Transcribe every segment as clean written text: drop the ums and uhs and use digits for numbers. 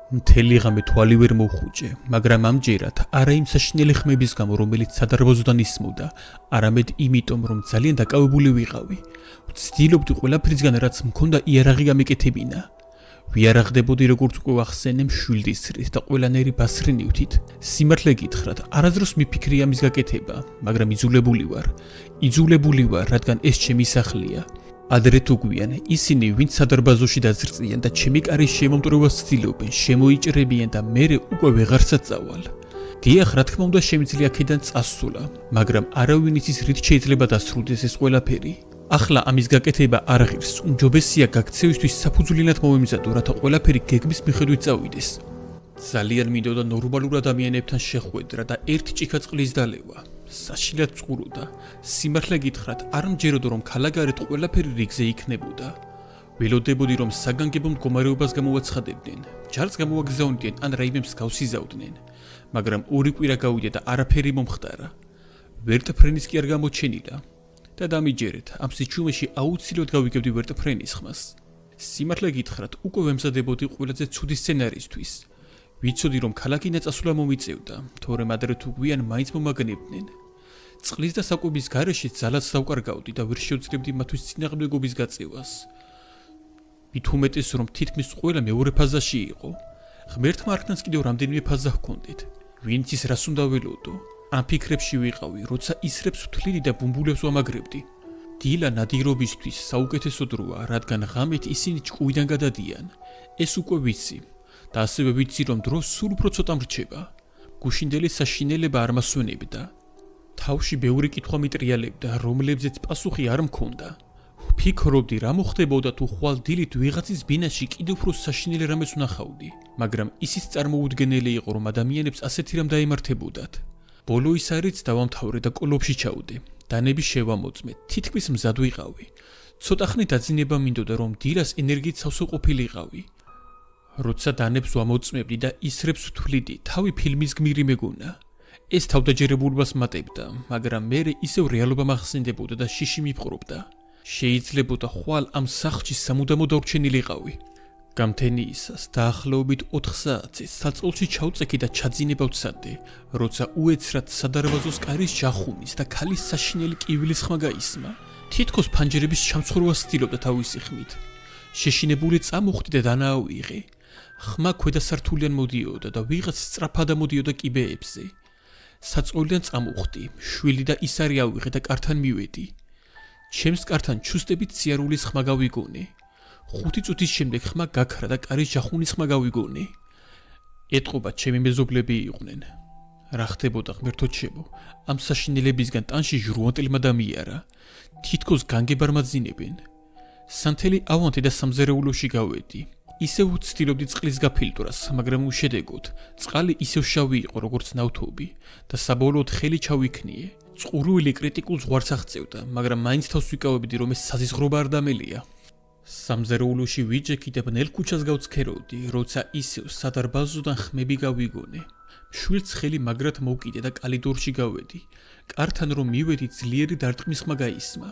მთელი ღამე თვალი ვერ მოუხუჭე, მაგრამ ამჯერად არა იმ საშინელი ხმების გამო, რომელიც სადარბაზოდან ისმოდა, არამედ იმიტომ, რომ ძალიან დაკავებული ვიყავი. ვცდილობდი ყველაფრისგან, რაც მქონდა იარაღი გამეკეთებინა. ვიარაღდებოდი, როგორც უკვე ვახსენე, მშვილდისრით და ყველანაირი ბასრინივთით. სიმართლე გითხრათ, არასდროს მიფიქრია ამის გაკეთება, მაგრამ იძულებული ვარ, რადგან ეს ჩემი სახლია. ადრე თუ გვიან, ისინი, ვინც სადარბაზოში დაზრწიან და ჩემი კარის შემომტვრევას ცდილობენ, შემოიჭრებიან და მერე უკვე ვეღარსა წავალ. დიახ, რა თქმა უნდა, შემიძლია აქედან წასვლა, მაგრამ არავინ იცის, რით შეიძლება დასრულდეს ეს ყველაფერი. ახლა ამის გაკეთება არ ღირს, უმჯობესია გაქცევისთვის საფუძვლიანად მოვემზადო, რათა ყველაფერი გეგმის მიხედვით წავიდეს. ძალიან მინდოდა ნორმალურ ადამიანებთან შეხვედრა და ერთ ჭიქა-წყლის დალევა. საშინლად წყუროდა. სიმართლე გითხრათ, არ მჯეროდა, რომ ქალაქგარეთ ყველაფერი რიგზე იქნებოდა. ველოდებოდი, რომ საგანგებო მდგომარეობას გამოვაცხადებდნენ, ჯარს გამოვაგზავნიდნენ ან რაიმე მსგავს იზავდნენ, მაგრამ ორი კვირა გავიდა და არაფერი მომხდარა. ვერტფრენის კი არ გამოჩენილა. და დამიჯერეთ, ამ სიჩუმეში აუცილებლად გავიგებდი ვერტფრენის ხმას. სიმართლე გითხრათ, უკვე ვემზადებოდი ყველაზე ცუდი სცენარისთვის. ვიცოდი, რომ ქალაქინა წასვლა მომიწევდა, თორემ ადრე თუ გვიან მაინც მომაგნებდნენ. წყლის და საკვების გარეშე ძალაც დავკარგავდი და ვერ შევძლებდი მათთვის წინააღმდეგობის გაწევას. მით უმეტეს, რომ თითქმის ყველა მეორე ფაზაში იყო. ღმერთმა არქნაც კიდევ რამდენიმე ფაზა ჰქონდეთ. ვინც ის რას უნდა ველოდო? ამ ფიქრებში ვიყავი, როცა ისრებს ვთვლიდი და ბუმბულებს ვამაგრებდი. დილა ნადირობისთვის საუკეთესო დროა, რადგან ღამით ისინი ჭკუიდან გადადიან. ეს უკვე ვიცი. და ასევე ვიცი, რომ დრო სულ უფრო ცოტა მრჩება. გუშინდელი საშინელება არ მასვენებდა. თავში ბევრი კითხვა მიტრიალებდა, რომლებზეც პასუხი არ მქონდა. ვფიქრობდი, რა მოხდებოდა თუ ხვალ დილით ვიღაცის ბინაში კიდევ უფრო საშინელი რამეს ვნახავდი, მაგრამ ისიც წარმოუდგენელი იყო, რომ ადამიანებს ასეთი რამ დაემართებოდათ. ბოლო ის არიც დავამთავრე და კოლოფში ჩავდე. დანები შევამოწმე, თითქმის მზად ვიყავი. ცოტა ხნით დაძინება მინდოდა, რომ დილას ენერგიით სავსე ყოფილიყავი. როცა დანებს ვამოწმებდი და ისრებს ვთვლიდი, თავი ფილმის გმირი მეგონა. ეს თავდაჯერებულობას მატებდა, მაგრამ მერე ისევ რეალობა მახსენდებოდა და შიში მიფყრობდა. შეიძლებოდა ხვალ ამ სახლში სამუდამოდ დავრჩენილიყავი. გამთენიისას დაახლოებით 4 საათზე საწყლში ჩავწექი და ჩაძინება ვცადე, როცა უეცრად სადარბაზოს კარის ჟახუნის და ქალის საშინელი კივილის ხმა გაისმა. თითქოს ფანჯრების ჩამცხროვას ცდილობდა თავისი ხმით. შეშინებული წამოხვდი და დანაავიღე. ხმა ქვედასართულიდან მოდიოდა და ვიღაც სწრაფად ამოდიოდა კიბეებზე. საწყლიდან წამოხვდი, შვილი და ისარი ავიღე და კართან მივედი. ჩემს კართან ჩუსტებით სიარულის ხმა გავიგონე. 5 წუთის შემდეგ ხმა გაქრა და კარის ჟახუნის ხმა გავიგონე. ეტყობა ჩემი მეზობლები იყვნენ. რა ხდებოდა ღმერთო ჩემო, ამ საშინელებისგან ტანში ჟრუანტელმა დამიარა. თითქოს განგებარმაძინებენ. სანთელი ავანთი და სამზარეულოში გავედი. ისევ ვცდილობდი წყლის გაფილტრას, მაგრამ უშედეგოდ. წყალი ისევ შავი იყო, როგორც ნავთობი და საბოლოოდ ხელი ჩავიქნიე. წყურვილი კრიტიკულ ზღვარს აღწევდა, მაგრამ მაინც თავს ვიკავებდი, რომ ეს საზიზღრობა არ დამელია. სამზარეულოში ვიჯექი და ბნელ ქუჩას გავცქეროდი, როცა ისევ სადარბაზოდან ხმები გავიგონე. შვილს ხელი მაგრად მოვკიდე და კალიდორში გავედი. კართან რომ მივედი, ძლიერი დარტყმის ხმა გაისმა.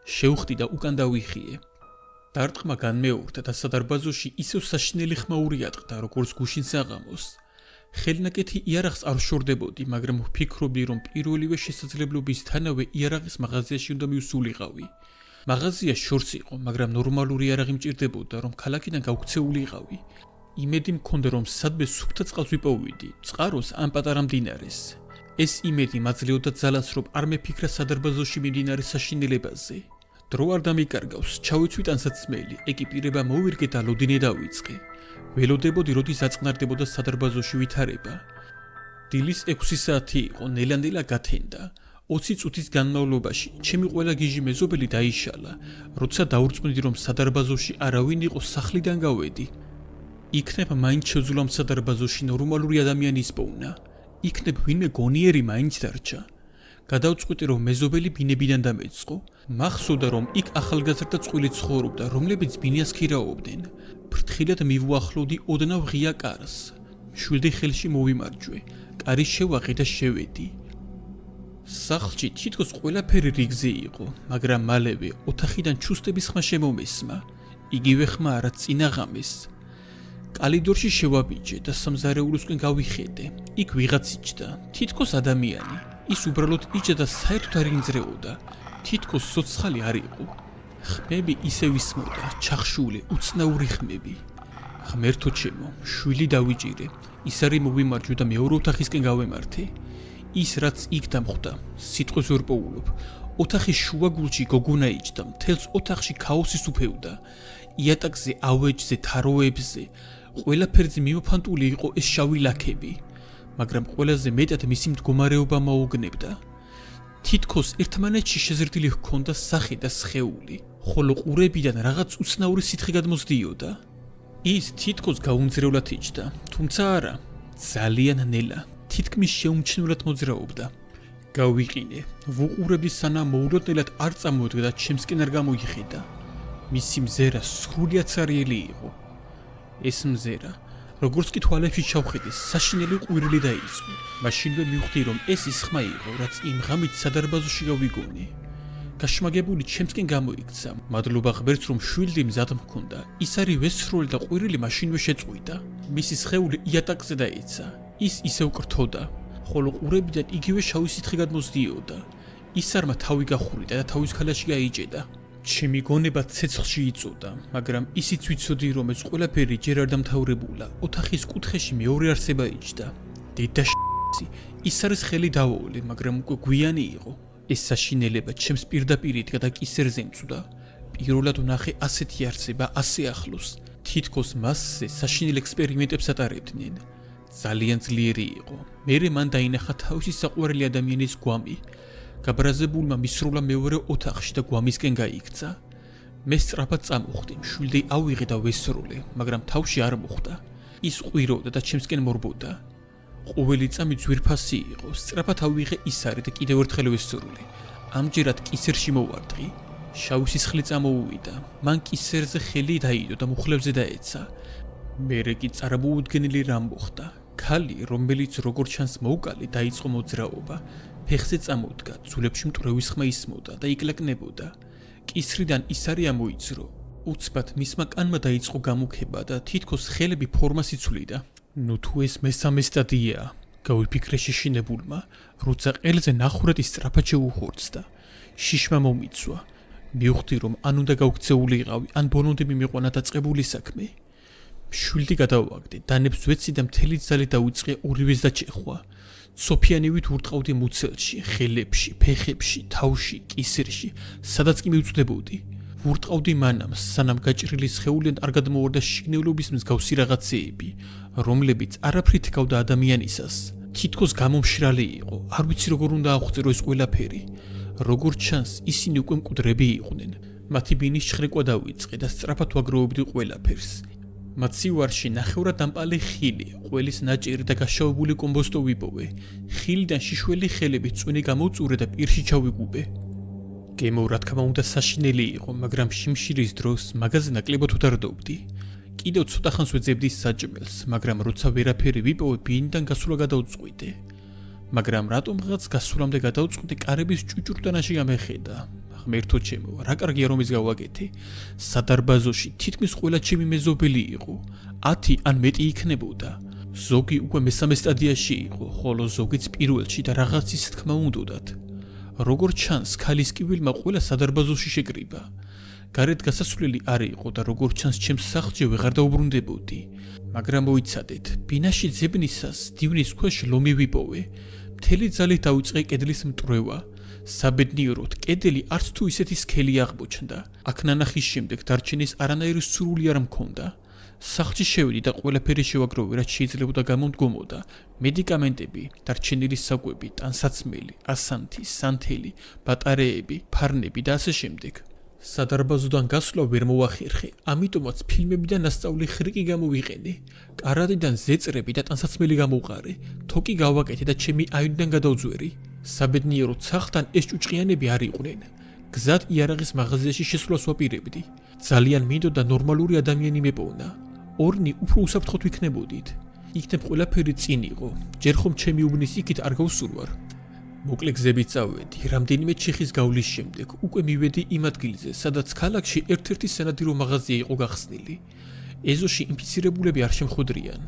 შევხდი და უკან დავიხიე. დარტყმა განმეორდა და სადარბაზოში ისევ საშინელი ხმა ურიატყდა, როგორც გუშინ საღამოს. ხელნაკეთი იარაღს არ ვშორდებოდი, მაგრამ ვფიქრობდი, რომ პირველივე შესაძლებლობისთანავე იარაღის მაღაზიაში უნდა მივსულიყავი. მაღაზია შორს იყო, მაგრამ ნორმალური იარაღი მჭირდებოდა, რომ ქალაქიდან გავქცეულიყავი. იმედი მქონდა, რომ სადმე სუფთა წყალს ვიპოვიდი, წყაროს ან პატარა მდინარეს. ეს იმედი მაძლეოდა ძალას, რომ არ მეფიქრა სადარბაზოში მიმდინარე საშინელებაზე. დრო არ დამიკარგავს, ჩავიცვი ტანსაცმელი, ეკიპირება მოვირგე და ლოდინე დავიწყე. ველოდებოდი, როდის აწყნარდებოდა სადარბაზოში ვითარება. დილის 6 საათი იყო, ნელა-ნელა გათენდა. 20 წუთის განმავლობაში ჩემი ყველა გიჟი მეზობელი დაიშალა, როცა დაურწმუნდი, რომ სადარბაზოში არავინ იყო, სახლიდან გავედი. იქნებ მაინც შეძლო ამ სადარბაზოში ნორმალური ადამიანის პოვნა. იქნებ ვინმე გონიერი მაინც დარჩა. გადავწყვიტე, რომ მეზობელი ბინებიდან დამეწყო. მახსოვდა, რომ იქ ახალგაზრდა წყვილი ცხოვრობდა, რომლებიც ბინას ქირაობდნენ. ფრთხილად მივუახლოვდი ოდნავ ღია კარს. მშვილდი ხელში მოვიმარჯვე. კარი შევაღე და შევედი. სახლში თითქოს ყველაფერი რიგზე იყო, მაგრამ მალევე ოთახიდან ჩუსტების ხმა შემომესმა. იგივე ხმა, რაც წინა ღამეს. კალიდორში შევაბიჯე და სამზარეულოსკენ გავიხედე. იქ ვიღაც იჯდა, თითქოს ადამიანი. ის უბრალოდ იჯდა და საერთოდ არ ინძრეოდა. თითქოს სოცხალი არ იყო. ხმები ისევ ისმოდა, ჩახშული, უცნაური ხმები. ღმერთო ჩემო, შვილი დავიჭირე. ის არის მოვიმარჯვე და მეორე ოთახისკენ გავემართე. ის რაც იქ დამხვდა, სიტყვის ვერ პოულობ. ოთახის შუაგულში გოგონა იჯდა, მთელს ოთახში ქაოსის უფევდა. იატაკზე, ავეჯზე, თაროებზე, ყველაფერზე მიმოფანტული იყო ეს შავი ლაქები, მაგრამ ყველაზე მეტად მისი მდგომარეობა მოუგნებდა. თითქოს ერთმანეთში შეზრდილი ჰქონდა სახე და სხეული, ხოლო ყურებიდან რაღაც უცნაური სითხე გადმოსდიოდა. ის თითქოს გაუმძრევლად იჯდა, თუმცა არა, ძალიან ნელა, თითქმის შეუმჩნევლად მოძრაობდა. გავიყინე, ვუყურებდი სანამ მოულოდნელად არ წამოდგა და ჩემსკენ არ გამოიხედა. მისი მზერა სრულიად ცარიელი იყო. ეს მზერა, როგორც კი თვალებში ჩავხედე, საშინელი ყვირილი დაიწყო. მაშინვე მივხვდი, რომ ეს ის ხმა იყო, რაც იმ ღამით სადარბაზოში გავიგონე. გაშმაგებული ჩემსკენ გამოიქცა. მადლობა ღმერთს, რომ შვილი მზად მქონდა. ის არის ვესროლი და ყვირილი მაშინვე შეწყვიტა. მისი სხეული იატაკზე დაეცა. ის ისევ კრთოდა, ხოლო ყურებიდან იგივე შავი სითხე გადმოსდიოდა. ისარმა თავი გახურიტა და თავის ქალაში გაიჭედა. ჩემი გონება ცეცხლში იწოდა, მაგრამ ისიც ვიცოდი, რომ ეს ყველაფერი ჯერ არ დამთავრებულა. ოთახის კუთხეში მეორე არსება იჯდა. დედა ის არის ხელი დავოვლე, მაგრამ უკვე გვიანი იყო. ეს საშინელება ჩემს პირდაპირ იდგა და კისერზე მწვდა. პირველად ვნახე ასეთი არსება ასე ახლოს. თითქოს მასზე საშინელ ექსპერიმენტებს ატარებდნენ. ძალიან ძლიერი იყო. მერე მან დაინახა თავისი საყვარელი ადამიანის გვამი. გაბრაზებულმა მისროლა მეორე ოთახში და გვამისკენ გაიქცა. მე სწრაფად წამოვხდი, მშვილდი ავიღე და ვესროლე, მაგრამ თავში არ მოხვდა. ის ყვიროდა და ჩემსკენ მორბოდა. ყოველი წამი ძვირფასი იყო, სწრაფად ავიღე ისარი და კიდევ ერთხელ ვესროლე. ამჯერად კისერში მოვარდყი. შავი სისხლი წამოუვიდა. მან კისერზე ხელი დაიდო და მუხლებზე დაეცა. მერე კი წარმოუდგენელი რამ მოხდა. ქალი, რომელიც როგორც ჩანს მოუკალი, დაიწყო მოძრაობა. ფეხზე წამოდგა, ძულებში მტვრევის ხმა ისმოდა და იკლაკნებოდა. კისრიდან ისარი ამოიძრო. უცბად მისმა კანმა დაიწყო გამუქება და თითქოს ხელები ფორმას იცვლიდა. ნუ თუ ეს მესამე სტადიაა, გავიფიქრე შეშინებულმა, როცა ყელზე ნახურეთი სწრაფად შეუხორცდა. შიშმა მომიცვა. მივხვდი, რომ ან უნდა გავქცეულიყავი, ან ბოლომდე მიმიყვანა დაწყებული საქმე. მშვილდი გადავაგდე, დანებს ვეცი და მთელი ძალე დავიწყე ორივეს დაჭეხვა. სოფიანივით ურტყავდი მუცელში, ხელებში, ფეხებში, თავში, კისერში, სადაც კი მივწვდებოდი. ვურტყავდი მანამ, სანამ გაჭრილი სხეულიდან არ გადმოვარდა შიგნეულობის მსგავსი რაღაცეები, რომლებიც არაფრით ეკავდა ადამიანისას. თითქოს გამომშრალი იყო, არ ვიცი როგორ უნდა აღვწერო ეს ყველაფერი. როგორც ჩანს, ისინი უკვე მკვდრები იყვნენ. მათი ბინის შხრეკვა დავიწყე და სწრაფად ვაგროვებდი ყველაფერს. მათ სივარში ნახევრად დამპალი ხილი, ყველის ნაჭერი და გაშავებული კომბოსტო ვიპოვე. ხილიდან შიშველი ხელები წვენი გამოუწურე და პირში ჩავიგუბე. გემო რა თქმა უნდა საშინელი იყო, მაგრამ შიმშილის დროს მაღაზია ნაკლებად უდარდობდი. კიდევ ცოტა ხანს ვეძებდი საჭმელს, მაგრამ როცა ვერაფერი ვიპოვე, ბინიდან გასვლა გადავწყვიტე. მაგრამ რატომღაც გასვლამდე გადავწყვიტე, კარების ჭუჭურტანაში გამეხედა. ღმერთო ჩემო, რა კარგია რომ ის გავაკეთე. სადარბაზოში თითქმის ყველა ჩემი მეზობელი იყო. 10 ან მეტი იქნებოდა. ზოგი უკვე მესამე სტადიაში იყო, ხოლო ზოგიც პირველში და რაღაცის თქმა უნდათ. როგორც ჩანს, ქალის კიბილმა ყველა სადარბაზოში შეკრიბა. გარეთ გასასვლელი არ იყო და როგორც ჩანს, ჩემს სახლში ვეღარ დაუბრუნდებოდი. მაგრამ მოიცადეთ, ბინაში ძებნისას დივნის ქვეშ ლომი ვიპოვე. მთელი ძალით დავიწყე კედლის მტრევა. საბედნიეროდ, კედელი არც თუ ისეთი სქელი აღმოჩნდა. აქ ნანახის შემდეგ დარჩენის არანაირი სურვილი არ მქონდა. სახლში შევედი და ყველაფერი შევაგროვე, რაც შეიძლებოდა გამომდგომოდა. მედიკამენტები, დარჩენილი საკვები, ტანსაცმელი, ასანთი, სანთელი, ბატარეები, ფარნები და ასე შემდეგ. სადარბაზოდან გასვლა ვერ მოახერხე, ამიტომაც ფილმებიდან ასწავლი ხრიკი გამოვიყენე. კარადიდან ზეწრები და ტანსაცმელი გამოვყარე. თოკი გავაკეთე და ჩემი აივნიდან გადავძვერი. საბედნიეროდ სახლთან ეს ჭუჭყიანები არ იყვნენ. გზად იარაღის მაღაზიაში შესვლას ვაპირებდი. ძალიან მინდოდა ნორმალური ადამიანი მეპოვნა. ორნი უფრო უსაფრთხოდ ვიქნებოდით. იქნებ ყველაფერი წინ იყო. ჯერ ხომ ჩემი უბნის იქით არ გავსურვარ. მოკლე გზებით წავედი. რამდენიმე ჩიხის გავლის შემდეგ უკვე მივედი იმ ადგილზე, სადაც ქალაქში ერთ-ერთი სანადირო მაღაზია იყო გახსნილი. ეზოში ინფიცირებულები არ შემხვედრიან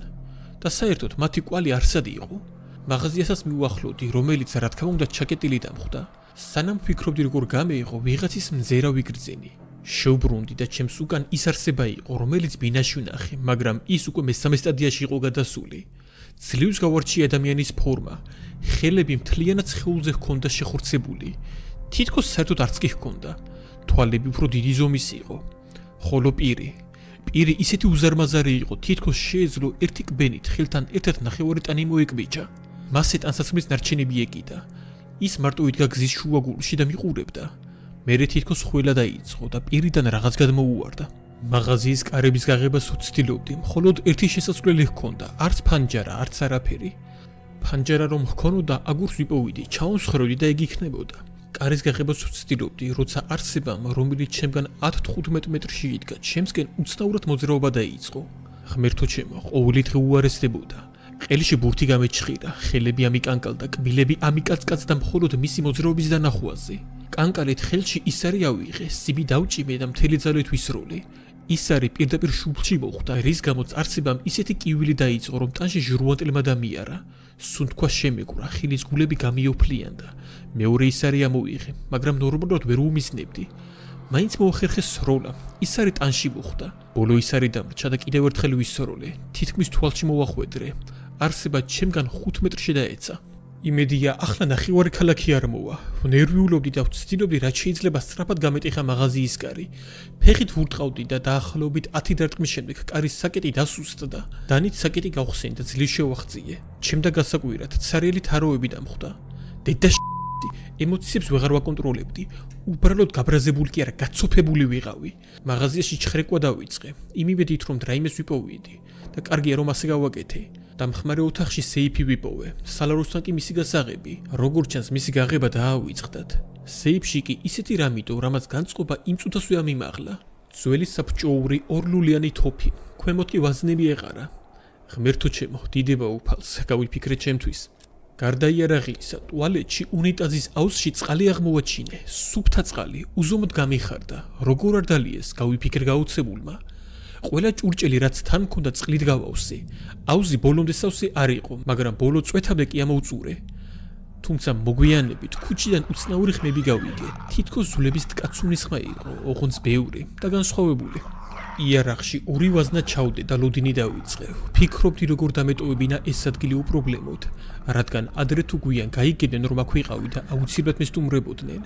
და საერთოდ მათი კვალი არსად იყო. მაღაზიასაც მივუახლოვდი, რომელიც რა თქმა უნდა ჩაკეტილი დამხვდა. სანამ ვფიქრობდი როგორ გამეიღო ვიღაცის მძერა ვიგრძენი. შევბრუნდი და ჩემს უკან ის არსება იყო, რომელიც ბინაში ვნახე, მაგრამ ის უკვე მესამე სტადიაში იყო გადასული. ძლივს გავარჩი ადამიანის ფორმა, ხელები მთლიანად სხეულზე ჰქონდა შეხორცებული. თითქოს საერთოდ არც კი ჰქონდა. თვალები უფრო დიდი ზომის იყო. ხოლო პირი ისეთი უზარმაზარი იყო, თითქოს შეეძლო ერთი კბენით ხელთან ერთად ნახევარი ტანი მოეკბიჭა. მასე ტანსაცმლის ნარჩენები ეკიდა. ის მარტო იდგა გზის შუაგულში და მიყურებდა. მერე თითქოს ხველა დაიწყო და პირიდან რაღაც გადმოუვარდა. მაღაზიის კარების გაღებას ვცდილობდი, მხოლოდ ერთი შესასვლელი ჰქონდა, არც ფანჯარა, არც არაფერი. ფანჯარა რომ ჰქონოდა, აგურს ვიპოვიდი, ჩაუნსხრევდი და ეგ იქნებოდა. კარის გაღებას ვცდილობდი, როცა არსებამ, რომელიც ჩემგან 10-15 მეტრში იდგა, ჩემსკენ უცნაურად მოძრაობა დაიწყო. ღმერთო ჩემო, ყოველი დღე უარესდებოდა. ყელში ბურთი გამეჩხირა, ხელები ამიკანკალდა, კბილები ამიკაცკაცდა მხოლოდ მისი მოძრაობის დანახვაზე. კანკალით ხელში ისარი ავიღე, სიბი დავჭიმე და მთელი ძალით ვისროლე. ისარი პირდაპირ შუბლში მოხვდა, რის გამოც არსებამ ისეთი კივილი დაიწყო, რომ ტანში ჟურვანტელმა დამიარა. სუნთქვა შემეკვრა, ხილის გულები გამიოფლიანდა. მეორე ისარი ამოვიღე, მაგრამ ნორმალურად ვერ უმიზნებდი. მაინც მოახერხე სროლა. ისარი ტანში მოხვდა. ბოლო ისარი დამრჩა და კიდევ ერთხელ ვისროლე. თითქმის თვალში მოვახვედრე. არსება ჩემგან 5 მეტრში დაეცა. იმედია, ახლა ნახევარი ქალაქი არ მოვა. ნერვიულობდი და ვცდილობდი რაც შეიძლება სწრაფად გამეტეხა მაღაზიის კარი. ფეხით ვურტყავდი და დაახლოებით 10 დარტყმის შემდეგ კარის საკეტი დასუსტდა. დანით საკეტი გავხსენი და ძლივს შევახციე. ჩემდა გასაკვირად, ცარიელი თაროები დამხვდა. დედა ემოციებს ვეღარ ვაკონტროლებდი. უბრალოდ გაბრაზებული კი არა, გაცოფებული ვიყავი. მაღაზიაში ჩხრეკვა დავიწყე. იმივედით რომ რაიმეს ვიპოვიდი და კარგია რომ ასე გავაკეთე. დამხმარე ოთახში სეიფი ვიპოვე. სალაროსთან კი მისი გასაღები. როგორც ჩანს, მისი გაღება დაავიწყდათ. სეიფში კი ისეთი რამიდო, რამაც განწყობა იმ წუთას ვეამიმაღლა. ძველი საბჭოური ორლულიანი თოფი. ქვემოთ კი ვაზნები ეყარა. ღმერთო ჩემო, დიდება უფალს, გავიფიქრე ჩემთვის. გარდა იარაღისა, ტუალეტში უნიტაზის აუზში წყალი აღმოვაჩინე. სუფთა წყალი, უზომოდ გამიხარდა. როგორ არ დალიეს, გავიფიქრე გაუცებულმა. ყველა ჭურჭელი რაც თან მქონდა წყლით გავავსე. აუზი ბოლომდე სავსე არ იყო, მაგრამ ბოლო წვეთამდე კი ამოვწურე. თუმცა მოგვიანებით ქუჩიდან უცნაური ხმები გავიგე. თითქოს ზულების ткаცუნის ხმა იყო, ოღონდ ბევრი და განსხვავებული. იარაღში ორი ვაზნა ჩავდე და ლოდინი დავიწყე. ვფიქრობდი როგორ დამეტოვებინა ეს ადგილი უპრობლემოდ, რადგან ადრე თუ გვიან გაიგებდნენ რომ აქ ვიყავი და აუცილებლად მესტუმრებოდნენ.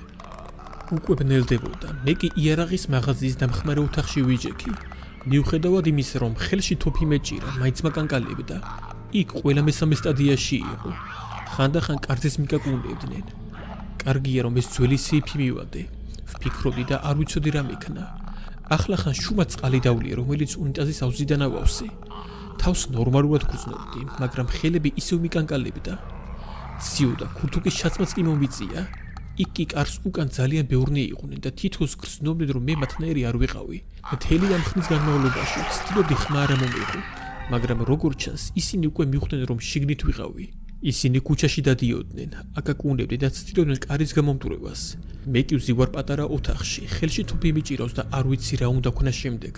უკვე ბნელდებოდა. მე კი იარაღის მაღაზიის დამხმარე ოთახში ვიჯექი. მიუხედავად იმისა, რომ ხელში თოფი მეჭირა, მაინც მაკანკალებდა. იქ ყველა მესამე სტადიაში იყო. ხანდახან კარზეს მიკაკუნებდნენ. კარგია რომ ეს ძველი სეიფი მივადე. ვფიქრობდი და არ ვიცოდი რა მექნა. ახლა ხან შუმად წყალი დავლია, რომელიც უნიტაზის აუზიდან ავავსე. თავს ნორმალურად გრძნობდი, მაგრამ ხელები ისევ მიკანკალებდა. ციოდა, ქურთუკის ჩაცმაც კი მომიწია. იქ კი კარს უკან ძალიან ბევრნი იყვნენ და თითქოს გრძნობდნენ რომ მე მათნაირი არ ვიყავი. მთელი ამ ხნის განმავლობაში ვცდილობდი ხმა არ მომეღო, მაგრამ როგორც ჩანს, ისინი უკვე მიხვდნენ რომ შიგნით ვიყავი. ისინი ქუჩაში დადიოდნენ, აკაკუნებდნენ და ცდილობდნენ კარის გამომტვრევას. მე კი ვზივარ პატარა ოთახში, ხელში თოფი მიჭირავს და არ ვიცი რა უნდა ქნა შემდეგ.